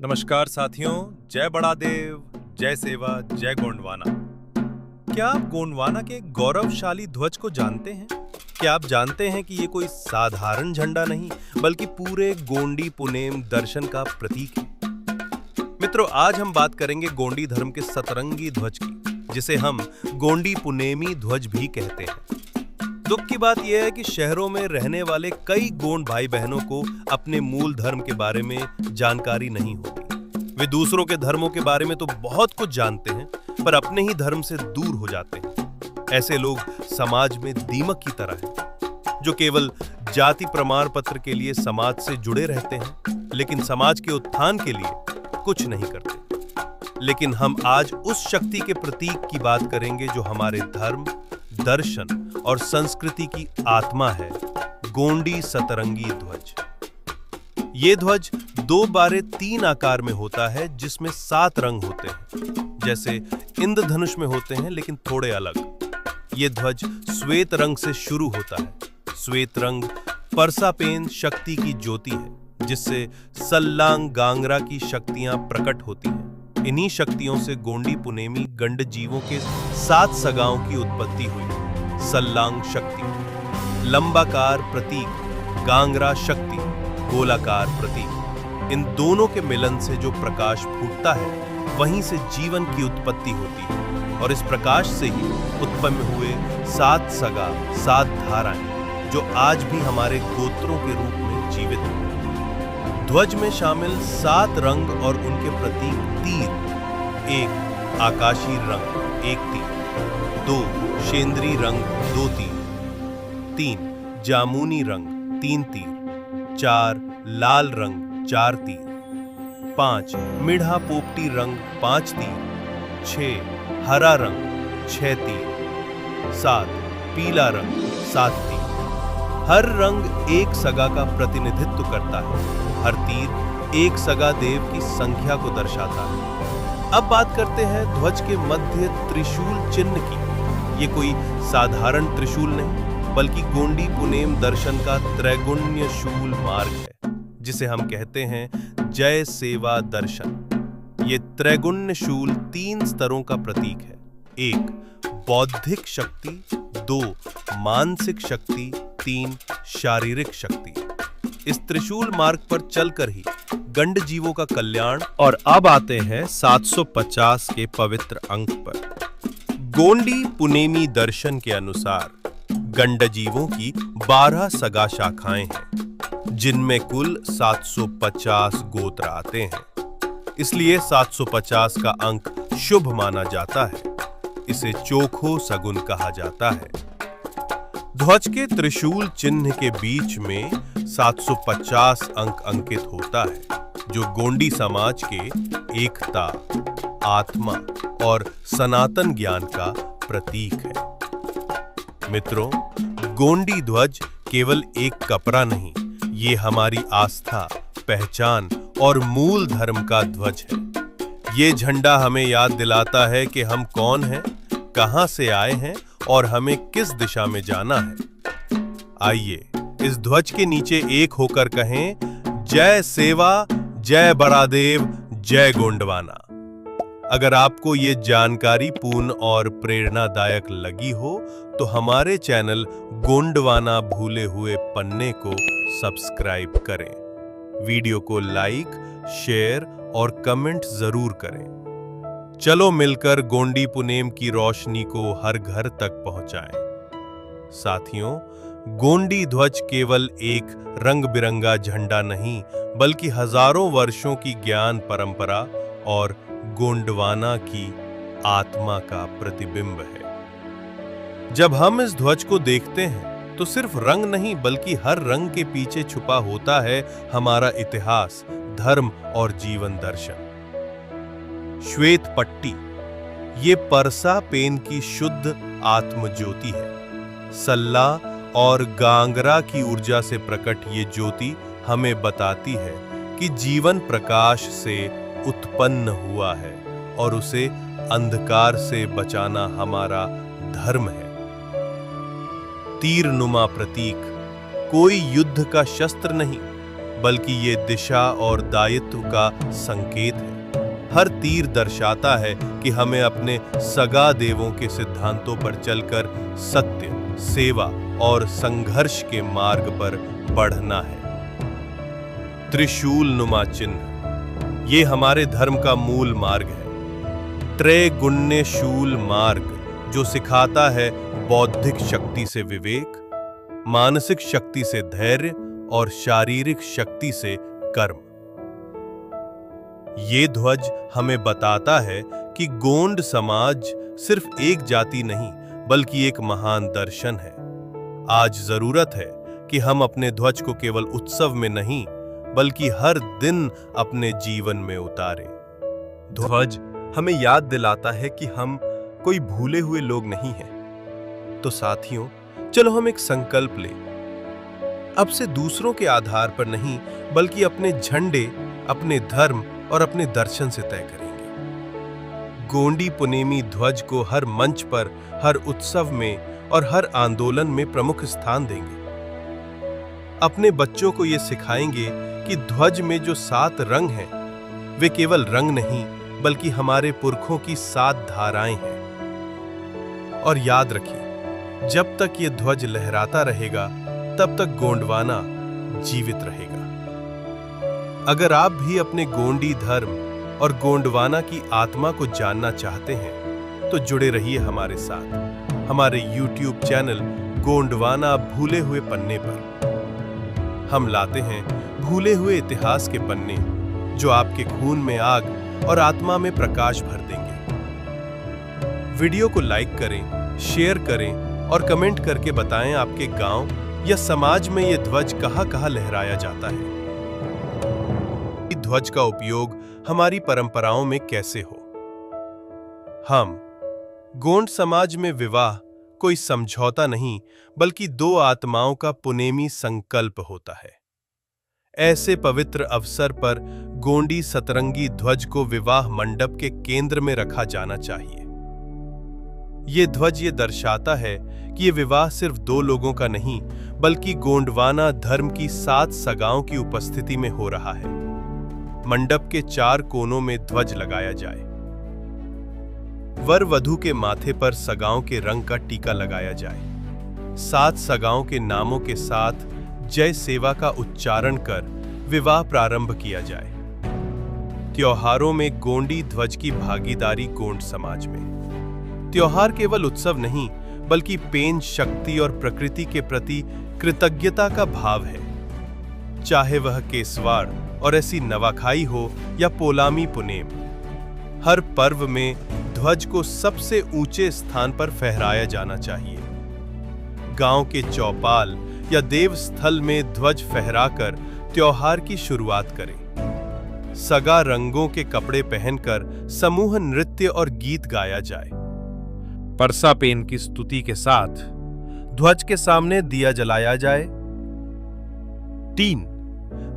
नमस्कार साथियों, जय बड़ादेव, जय सेवा, जय गोंडवाना। क्या आप गोंडवाना के गौरवशाली ध्वज को जानते हैं? क्या आप जानते हैं कि ये कोई साधारण झंडा नहीं बल्कि पूरे गोंडी पुनेम दर्शन का प्रतीक है? मित्रों, आज हम बात करेंगे गोंडी धर्म के सतरंगी ध्वज की, जिसे हम गोंडी पुनेमी ध्वज भी कहते हैं। दुख की बात यह है कि शहरों में रहने वाले कई गोंड भाई बहनों को अपने मूल धर्म के बारे में जानकारी नहीं होती। वे दूसरों के धर्मों के बारे में तो बहुत कुछ जानते हैं, पर अपने ही धर्म से दूर हो जाते हैं। ऐसे लोग समाज में दीमक की तरह हैं, जो केवल जाति प्रमाण पत्र के लिए समाज से जुड़े रहते हैं, लेकिन समाज के उत्थान के लिए कुछ नहीं करते। लेकिन हम आज उस शक्ति के प्रतीक की बात करेंगे जो हमारे धर्म, दर्शन और संस्कृति की आत्मा है, गोंडी सतरंगी ध्वज। ये ध्वज 2x3 आकार में होता है, जिसमें 7 रंग होते हैं, जैसे इंद्रधनुष में होते हैं लेकिन थोड़े अलग। ये ध्वज श्वेत रंग से शुरू होता है। श्वेत रंग परसापेन शक्ति की ज्योति है, जिससे सल्लांग गांगरा की शक्तियां प्रकट होती हैं। इन्हीं शक्तियों से गोंडी पुनेमी गंड जीवों के 7 सगाओं की उत्पत्ति हुई। सल्लांग शक्ति, लंबाकार प्रतीक, गांगरा शक्ति, गोलाकार प्रतीक। इन दोनों के मिलन से जो प्रकाश फूटता है, वहीं से जीवन की उत्पत्ति होती है, और इस प्रकाश से ही उत्पन्न हुए 7 सगा, 7 धाराएं, जो आज भी हमारे गोत्रों के रूप में जीवित हैं। ध्वज में शामिल 7 रंग और उनके प्रतीक तीर: 1 आकाशीय रंग 1 तीर, 2 शेंद्री रंग 2 तीर, 3 जामुनी रंग 3 तीर, 4 लाल रंग 4 तीर, 5 मिढ़ा पोपटी रंग 5 तीर, 6 हरा रंग 6 तीर, 7 पीला रंग 7 तीर। हर रंग एक सगा का प्रतिनिधित्व करता है। हर तीर एक सगा देव की संख्या को दर्शाता है। अब बात करते हैं ध्वज के मध्य त्रिशूल चिन्ह की। ये कोई साधारण त्रिशूल नहीं, बल्कि गोंडी पुनेम दर्शन का त्रैगुण्य शूल मार्ग है, जिसे हम कहते हैं जय सेवा दर्शन। ये त्रैगुण्य शूल 3 स्तरों का प्रतीक है: 1 बौद्धिक शक्ति, 2 मानसिक शक्ति, 3 शारीरिक शक्ति। इस त्रिशूल मार्ग पर चलकर ही गंड जीवों का कल्याण। और अब आते हैं 750 के पवित्र अंक पर। गोंडी पुनेमी दर्शन के अनुसार गंड जीवों की 12 सगा शाखाएं हैं, जिनमें कुल 750 गोत्र आते हैं। इसलिए 750 का अंक शुभ माना जाता है। इसे चोखो सगुन कहा जाता है। ध्वज के त्रिशूल चिन्ह के बीच में 750 अंक अंकित होता है, जो गोंडी समाज के एकता, आत्मा और सनातन ज्ञान का प्रतीक है। मित्रों, गोंडी ध्वज केवल एक कपड़ा नहीं, ये हमारी आस्था, पहचान और मूल धर्म का ध्वज है। ये झंडा हमें याद दिलाता है कि हम कौन हैं, कहां से आए हैं और हमें किस दिशा में जाना है। आइए इस ध्वज के नीचे एक होकर कहें, जय सेवा, जय बड़ादेव, जय गोंडवाना। अगर आपको ये जानकारी पूर्ण और प्रेरणादायक लगी हो, तो हमारे चैनल गोंडवाना भूले हुए पन्ने को सब्सक्राइब करें। वीडियो को लाइक, शेयर और कमेंट जरूर करें। चलो मिलकर गोंडी पुनेम की रोशनी को हर घर तक पहुंचाएं। साथियों, गोंडी ध्वज केवल एक रंग बिरंगा झंडा नहीं, बल्कि हजारों वर्षों की ज्ञान परंपरा और गोंडवाना की आत्मा का प्रतिबिंब है। जब हम इस ध्वज को देखते हैं, तो सिर्फ रंग नहीं, बल्कि हर रंग के पीछे छुपा होता है हमारा इतिहास, धर्म और जीवन दर्शन। श्वेत पट्टी, ये परसा पेन की शुद्ध आत्म ज्योति है। सल्ला और गांगरा की ऊर्जा से प्रकट ये ज्योति हमें बताती है कि जीवन प्रकाश से उत्पन्न हुआ है और उसे अंधकार से बचाना हमारा धर्म है। तीर नुमा प्रतीक कोई युद्ध का शस्त्र नहीं, बल्कि ये दिशा और दायित्व का संकेत है। हर तीर दर्शाता है कि हमें अपने सगा देवों के सिद्धांतों पर चलकर सत्य, सेवा और संघर्ष के मार्ग पर बढ़ना है। त्रिशूल नुमा चिन्ह, ये हमारे धर्म का मूल मार्ग है। त्रैगुण्य शूल मार्ग, जो सिखाता है बौद्धिक शक्ति से विवेक, मानसिक शक्ति से धैर्य और शारीरिक शक्ति से कर्म। ये ध्वज हमें बताता है कि गोंड समाज सिर्फ एक जाति नहीं, बल्कि एक महान दर्शन है। आज जरूरत है कि हम अपने ध्वज को केवल उत्सव में नहीं, बल्कि हर दिन अपने जीवन में उतारें। ध्वज हमें याद दिलाता है कि हम कोई भूले हुए लोग नहीं हैं। तो साथियों, चलो हम एक संकल्प लें। अब से दूसरों के आधार पर नहीं, बल्कि अपने झंडे, अपने धर्म और अपने दर्शन से तय करेंगे। गोंडी पुनेमी ध्वज को हर मंच पर, हर उत्सव में और हर आंदोलन में प्रमुख स्थान देंगे। अपने बच्चों को ये सिखाएंगे कि ध्वज में जो 7 रंग हैं, वे केवल रंग नहीं, बल्कि हमारे पुरखों की 7 धाराएं हैं। और याद रखिए, जब तक ये ध्वज लहराता रहेगा, तब तक गोंडवाना जीवित रहेगा। अगर आप भी अपने गोंडी धर्म और गोंडवाना की आत्मा को जानना चाहते हैं, तो जुड़े रहिए हमारे साथ, हमारे YouTube चैनल गोंडवाना भूले हुए पन्ने पर। हम लाते हैं भूले हुए इतिहास के पन्ने, जो आपके खून में आग और आत्मा में प्रकाश भर देंगे। वीडियो को लाइक करें, शेयर करें और कमेंट करके बताएं आपके गांव या समाज में ये ध्वज कहां-कहां लहराया जाता है। ध्वज का उपयोग हमारी परंपराओं में कैसे हो। हम गोंड समाज में विवाह कोई समझौता नहीं, बल्कि 2 आत्माओं का पुनेमी संकल्प होता है। ऐसे पवित्र अवसर पर गोंडी सतरंगी ध्वज को विवाह मंडप के केंद्र में रखा जाना चाहिए। ये ध्वज ये दर्शाता है कि ये विवाह सिर्फ 2 लोगों का नहीं, बल्कि गोंडवाना धर्म की 7 सगाओं की उपस्थिति में हो रहा है। मंडप के 4 कोनों में ध्वज लगाया जाए। वर वधू के माथे पर सगाओं के रंग का टीका लगाया जाए। 7 सगाओं के नामों के साथ जय सेवा का उच्चारण कर विवाह प्रारंभ किया जाए। त्योहारों में गोंडी ध्वज की भागीदारी गोंड समाज में। त्योहार केवल उत्सव नहीं, बल्कि पेन शक्ति और प्रकृति के प्रति कृतज्ञता का भाव है। चाहे वह केसवाड़ और ऐसी नवाखाई हो या पोलामी पुनेम, हर पर्व में ध्वज को सबसे ऊंचे स्थान पर फहराया जाना चाहिए। गांव के चौपाल या देव स्थल में ध्वज फहराकर त्योहार की शुरुआत करें। सगा रंगों के कपड़े पहनकर समूह नृत्य और गीत गाया जाए। परसा पेन की स्तुति के साथ ध्वज के सामने दिया जलाया जाए। 3.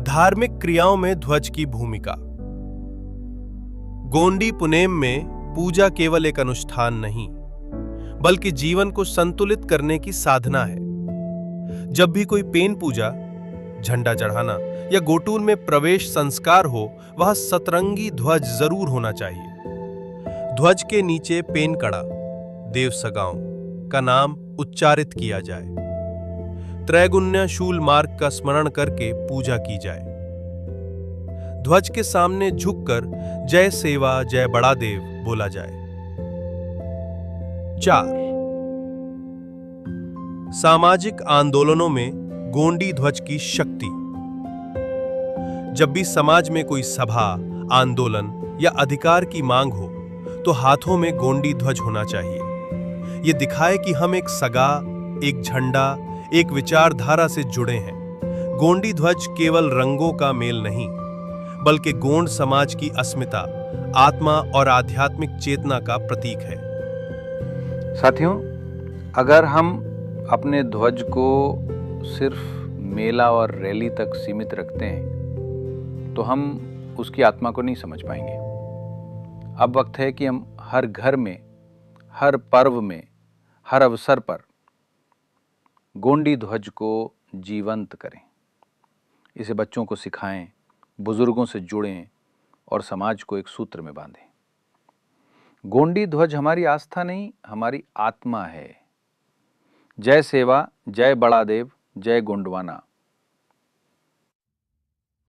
धार्मिक क्रियाओं में ध्वज की भूमिका। गोंडी पुनेम में पूजा केवल एक अनुष्ठान नहीं, बल्कि जीवन को संतुलित करने की साधना है। जब भी कोई पेन पूजा, झंडा चढ़ाना या गोटूल में प्रवेश संस्कार हो, वहां सतरंगी ध्वज जरूर होना चाहिए। ध्वज के नीचे पेन कड़ा, देव सगाओं का नाम उच्चारित किया जाए। त्रैगुण्य शूल मार्ग का स्मरण करके पूजा की जाए। ध्वज के सामने झुककर जय सेवा जय बड़ा देव बोला जाए। 4. सामाजिक आंदोलनों में गोंडी ध्वज की शक्ति। जब भी समाज में कोई सभा, आंदोलन या अधिकार की मांग हो, तो हाथों में गोंडी ध्वज होना चाहिए। ये दिखाए कि हम एक सगा, एक झंडा, एक विचारधारा से जुड़े हैं। गोंडी ध्वज केवल रंगों का मेल नहीं, बल्कि गोंड समाज की अस्मिता, आत्मा और आध्यात्मिक चेतना का प्रतीक है। साथियों, अगर हम अपने ध्वज को सिर्फ मेला और रैली तक सीमित रखते हैं, तो हम उसकी आत्मा को नहीं समझ पाएंगे। अब वक्त है कि हम हर घर में, हर पर्व में, हर अवसर पर गोंडी ध्वज को जीवंत करें। इसे बच्चों को सिखाएं, बुजुर्गों से जुड़ें और समाज को एक सूत्र में बांधें। गोंडी ध्वज हमारी आस्था नहीं, हमारी आत्मा है। जय सेवा, जय बड़ा देव, जय गोंडवाना।